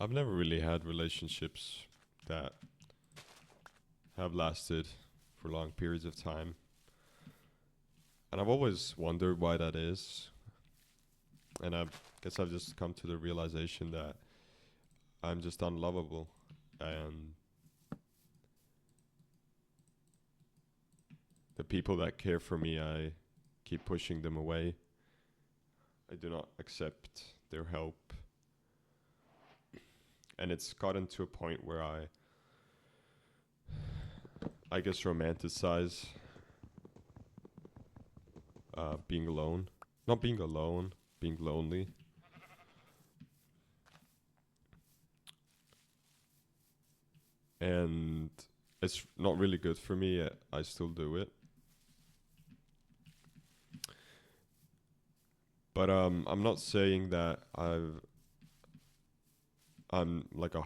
I've never really had relationships that have lasted for long periods of time. And I've always wondered why that is. And I guess I've just come to the realization that I'm just unlovable. And the people that care for me, I keep pushing them away. I do not accept their help. And it's gotten to a point where I guess, romanticize being alone. Not being alone, being lonely. And it's not really good for me, yet I still do it. But I'm not saying that I'm like a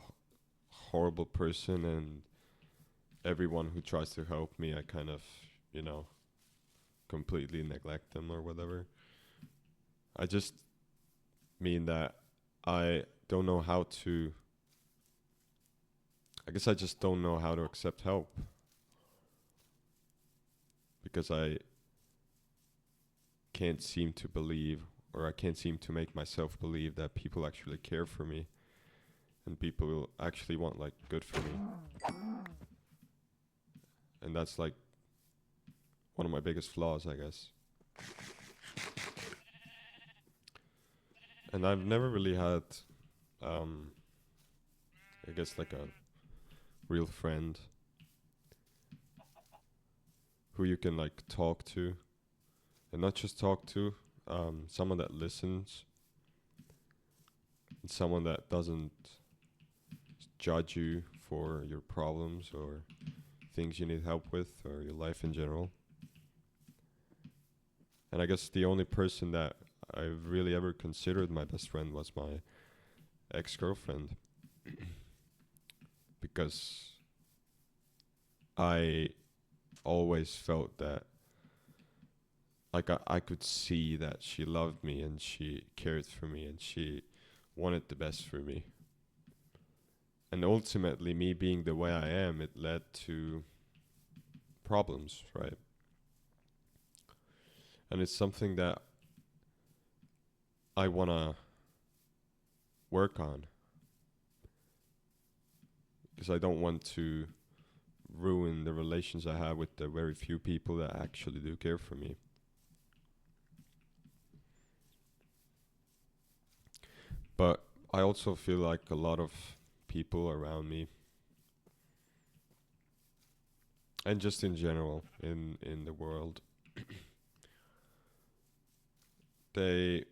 horrible person, and everyone who tries to help me, I kind of, you know, completely neglect them or whatever. I just mean that I don't know how to. I guess I just don't know how to accept help because I can't seem to believe, or I can't seem to make myself believe that people actually care for me and people will actually want like good for me. And that's like one of my biggest flaws, I guess. And I've never really had, um, I guess, like a real friend who you can like talk to, and not just talk to, someone that listens, and someone that doesn't judge you for your problems or things you need help with or your life in general. And I guess the only person that I've really ever considered my best friend was my ex girlfriend because I always felt that like I could see that she loved me and she cared for me and she wanted the best for me. And ultimately, me being the way I am, it led to problems, right? And it's something that I want to work on because I don't want to ruin the relations I have with the very few people that actually do care for me. But I also feel like a lot of people around me, and just in general in the world, they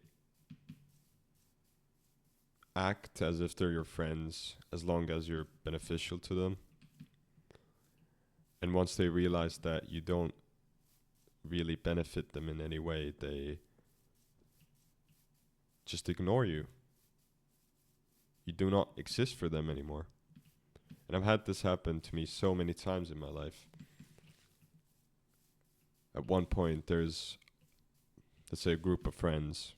act as if they're your friends as long as you're beneficial to them. And once they realize that you don't really benefit them in any way, they just ignore you. You do not exist for them anymore. And I've had this happen to me so many times in my life. At one point, there's, let's say, a group of friends.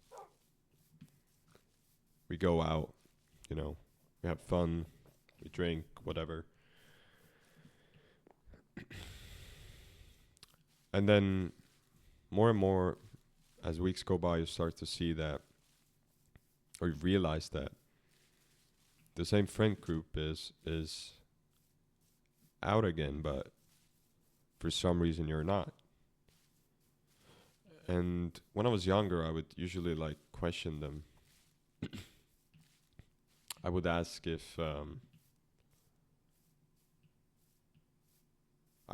We go out, you know, we have fun, we drink, whatever. And then more and more, as weeks go by, you start to see that, or you realize that the same friend group is out again, but for some reason you're not. And when I was younger, I would usually like question them. I would ask if I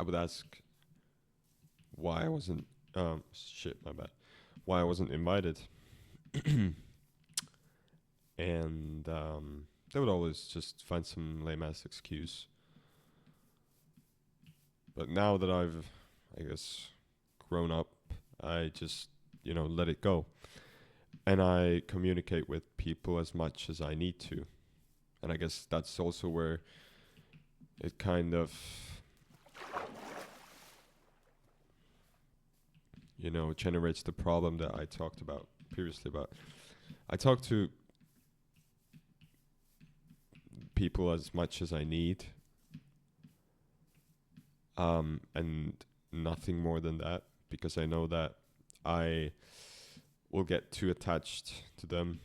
would ask why I wasn't shit, my bad. Why I wasn't invited. And they would always just find some lame ass excuse. But now that I've, I guess, grown up, I just, let it go. And I communicate with people as much as I need to. And I guess that's also where it kind of, generates the problem that I talked about previously. But I talk to people as much as I need, and nothing more than that, because I know that I will get too attached to them,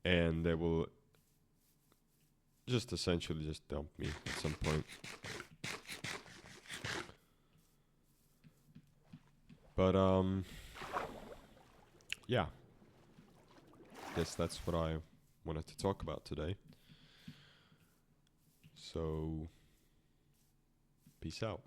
and they will just essentially just dump me at some point. But yeah, guess that's what I wanted to talk about today. So, peace out.